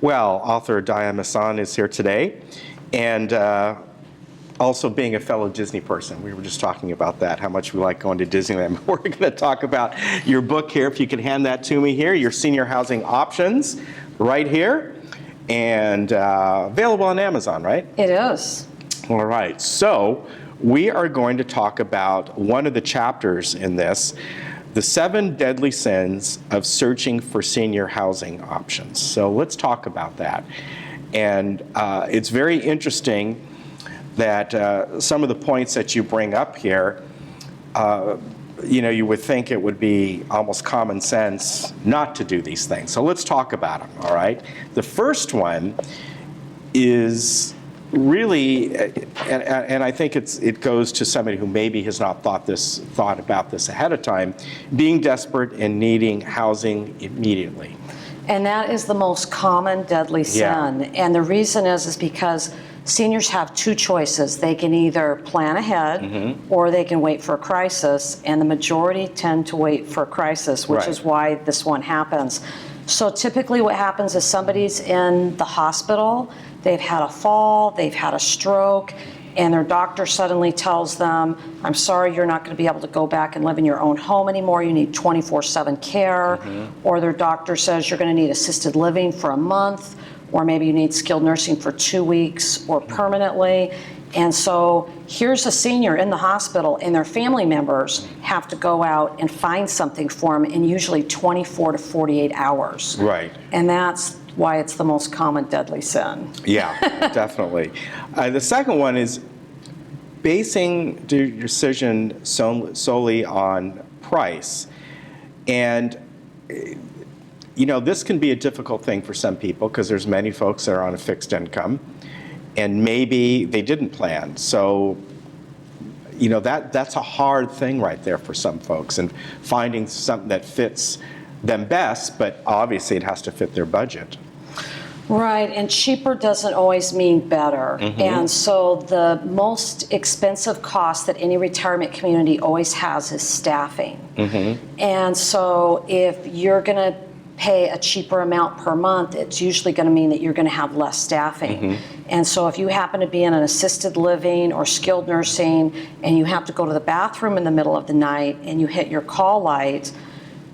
Well, author Diane Masson is here today, and also being a fellow Disney person. We were just talking about that, how much we like going to Disneyland. We're going to talk about your book here, if you can hand that to me here, your senior housing options, right here, and available on Amazon, right? It is. All right, so we are going to talk about one of the chapters in this, the 7 deadly sins of searching for senior housing options. So let's talk about that. And it's very interesting that some of the points that you bring up here, you would think it would be almost common sense not to do these things. So let's talk about them, all right? The first one is really, and I think it goes to somebody who maybe has not thought about this ahead of time, being desperate and needing housing immediately. And that is the most common deadly sin. Yeah. And the reason is because seniors have 2 choices. They can either plan ahead or they can wait for a crisis, and the majority tend to wait for a crisis, which is why this one happens. So typically what happens is somebody's in the hospital, they've had a fall, they've had a stroke, and their doctor suddenly tells them, I'm sorry, you're not going to be able to go back and live in your own home anymore, you need 24/7 care, or their doctor says you're going to need assisted living for a month, or maybe you need skilled nursing for 2 weeks or permanently. And so here's a senior in the hospital, and their family members have to go out and find something for them in usually 24 to 48 hours. Right. And that's why it's the most common deadly sin. Yeah, definitely. The second one is basing your decision solely on price. And this can be a difficult thing for some people because there's many folks that are on a fixed income and maybe they didn't plan. So, that's a hard thing right there for some folks, and finding something that fits them best, but obviously it has to fit their budget. Right, and cheaper doesn't always mean better. And so the most expensive cost that any retirement community always has is staffing. And so if you're going to pay a cheaper amount per month, it's usually going to mean that you're going to have less staffing. And so if you happen to be in an assisted living or skilled nursing and you have to go to the bathroom in the middle of the night and you hit your call light,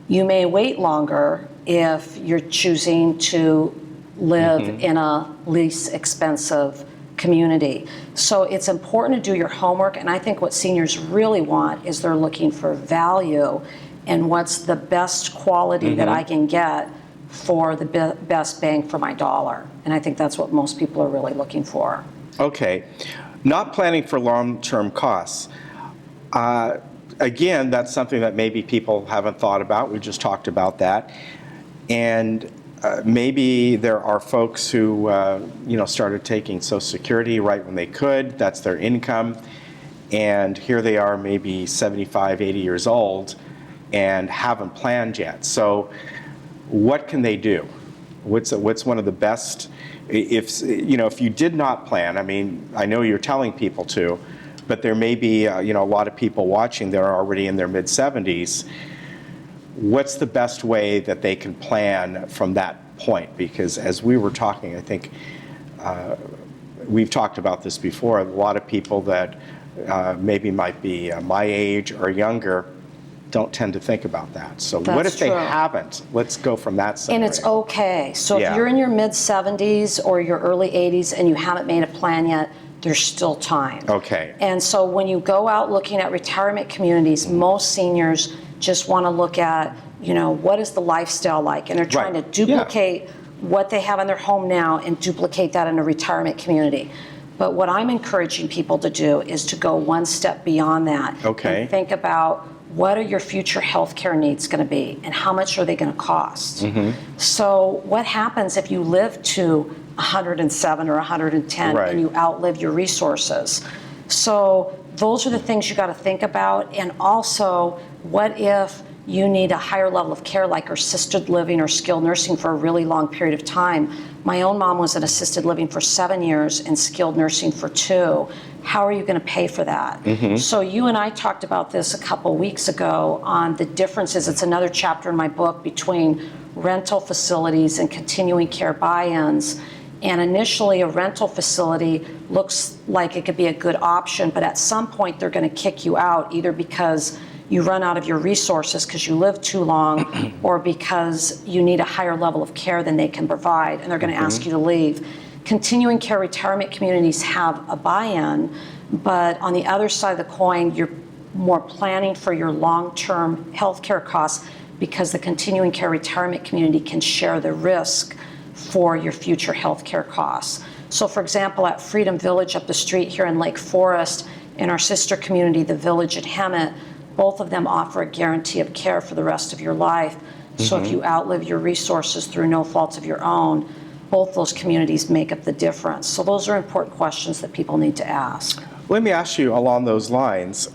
you may wait longer if you're choosing to live in a least expensive community. So it's important to do your homework, and I think what seniors really want is they're looking for value and what's the best quality that I can get for the best bang for my dollar. And I think that's what most people are really looking for. Okay. Not planning for long-term costs. Again, that's something that maybe people haven't thought about. We just talked about that. And maybe there are folks who, started taking Social Security right when they could. That's their income. And here they are, maybe 75, 80 years old, and haven't planned yet. So what can they do? What's one of the best, if you did not plan, I know you're telling people to, but there may be, a lot of people watching that are already in their mid-70s. What's the best way that they can plan from that point? Because as we were talking, I think we've talked about this before, a lot of people that maybe might be my age or younger don't tend to think about that. So what if they haven't? Let's go from that scenario. And it's okay. So if you're in your mid-70s or your early 80s and you haven't made a plan yet, there's still time. Okay. And so when you go out looking at retirement communities, most seniors just want to look at, what is the lifestyle like? And they're trying to duplicate what they have in their home now and duplicate that in a retirement community. But what I'm encouraging people to do is to go one step beyond that. Okay. And think about, what are your future health care needs going to be and how much are they going to cost? So what happens if you live to 107 or 110 and you outlive your resources? So those are the things you got to think about. And also, what if you need a higher level of care like assisted living or skilled nursing for a really long period of time? My own mom was in assisted living for 7 years and skilled nursing for 2. How are you going to pay for that? So you and I talked about this a couple weeks ago on the differences. It's another chapter in my book between rental facilities and continuing care buy-ins. And initially, a rental facility looks like it could be a good option, but at some point they're going to kick you out, either because you run out of your resources because you live too long, or because you need a higher level of care than they can provide, and they're going to ask you to leave. Continuing care retirement communities have a buy-in, but on the other side of the coin, you're more planning for your long-term health care costs, because the continuing care retirement community can share the risk for your future health care costs. So for example, at Freedom Village up the street here in Lake Forest, in our sister community, the Village at Hemet, both of them offer a guarantee of care for the rest of your life. So if you outlive your resources through no fault of your own, both those communities make up the difference. So those are important questions that people need to ask. Let me ask you along those lines.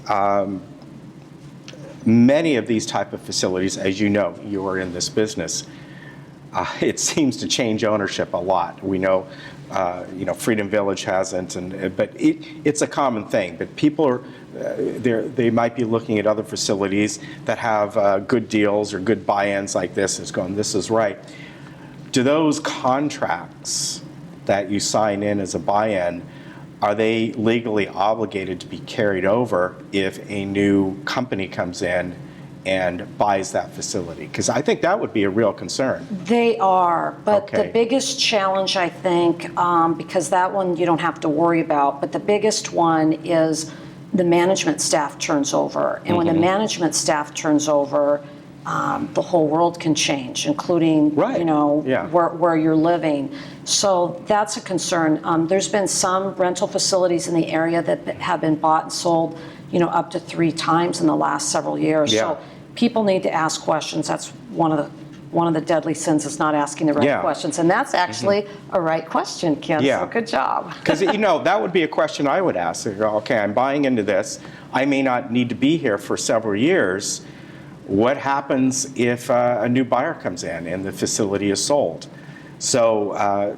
Many of these type of facilities, as you know, you are in this business, it seems to change ownership a lot. We know, Freedom Village hasn't, but it's a common thing. But people are, they might be looking at other facilities that have good deals or good buy-ins like this, and going, this is right. Do those contracts that you sign in as a buy-in, are they legally obligated to be carried over if a new company comes in and buys that facility? Because I think that would be a real concern. They are, but Okay. the biggest challenge, I think, because that one you don't have to worry about, but the biggest one is the management staff turns over. And when the management staff turns over, the whole world can change, including, Right. Yeah. where you're living. So that's a concern. There's been some rental facilities in the area that have been bought and sold, up to 3 times in the last several years. Yeah. So people need to ask questions. That's one of the deadly sins is not asking the right Yeah. questions. And that's actually a right question, Ken. Yeah. So good job. Because, that would be a question I would ask. I go, okay, I'm buying into this. I may not need to be here for several years. What happens if a new buyer comes in and the facility is sold? So,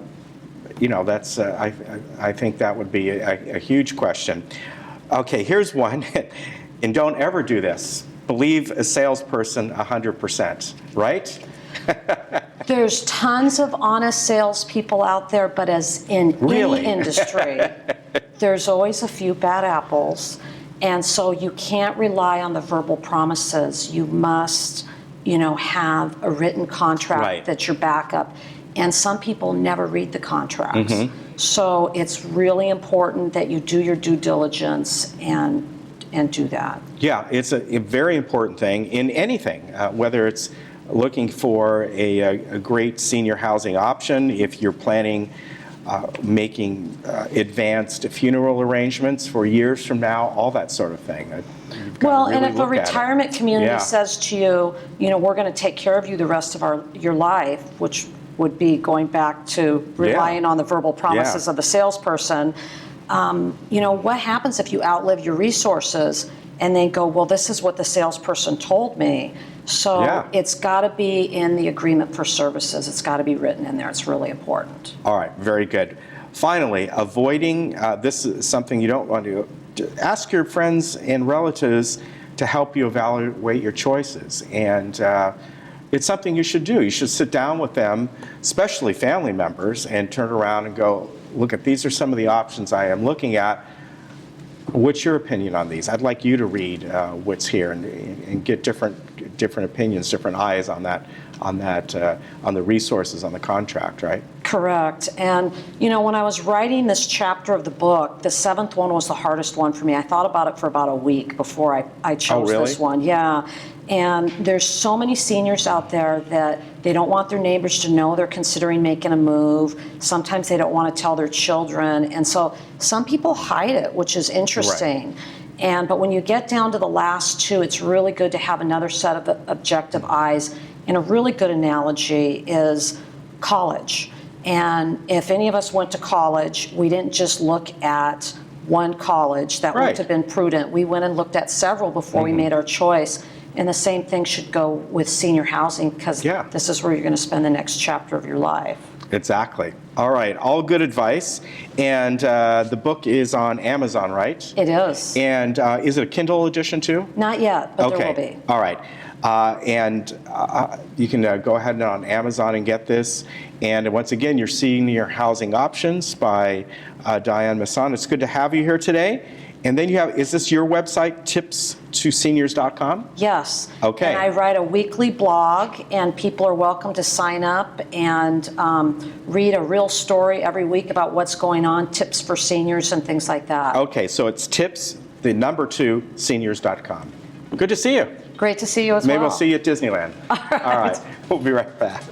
that's I think that would be a huge question. Okay, here's one, and don't ever do this. Believe a salesperson 100%, right? There's tons of honest salespeople out there, but as in Really? any industry, there's always a few bad apples. And so you can't rely on the verbal promises. You must, have a written contract Right. that's your backup. And some people never read the contracts. So it's really important that you do your due diligence and do that. Yeah, it's a very important thing in anything, whether it's looking for a great senior housing option, if you're planning making advanced funeral arrangements for years from now, all that sort of thing. You've got to Well, really and if a look at it. retirement community Yeah. says to you, we're going to take care of you the rest of your life, which would be going back to relying on the verbal promises Yeah. of the salesperson, what happens if you outlive your resources and then go, well, this is what the salesperson told me. So Yeah. it's got to be in the agreement for services. It's got to be written in there. It's really important. All right, very good. Finally, avoiding, this is something you don't want to do. Ask your friends and relatives to help you evaluate your choices. And it's something you should do. You should sit down with them, especially family members, and turn around and go, look, these are some of the options I am looking at. What's your opinion on these? I'd like you to read what's here and get different opinions, different eyes on the resources on the contract, right? Correct. And, when I was writing this chapter of the book, the 7th one was the hardest one for me. I thought about it for about a week before I chose really? this one. Yeah. And there's so many seniors out there that they don't want their neighbors to know they're considering making a move. Sometimes they don't want to tell their children. And so some people hide it, which is interesting. Right. But when you get down to the last 2, it's really good to have another set of objective eyes. And a really good analogy is college. And if any of us went to college, we didn't just look at one college. That Right. would have been prudent. We went and looked at several before we made our choice. And the same thing should go with senior housing, because this is where you're going to spend the next chapter of your life. Exactly. All right. All good advice. And the book is on Amazon, right? It is. And is it a Kindle edition too? Not yet, but there will be. All right. You can go ahead and on Amazon and get this. And once again, you're Senior Housing Options by Diane Masson. It's good to have you here today. And then you have, is this your website, tipstoseniors.com? Yes. Okay. And I write a weekly blog, and people are welcome to sign up and read a real story every week about what's going on, tips for seniors and things like that. Okay, so it's tips2seniors.com. Good to see you. Great to see you as well. Maybe we'll see you at Disneyland. All right. We'll be right back.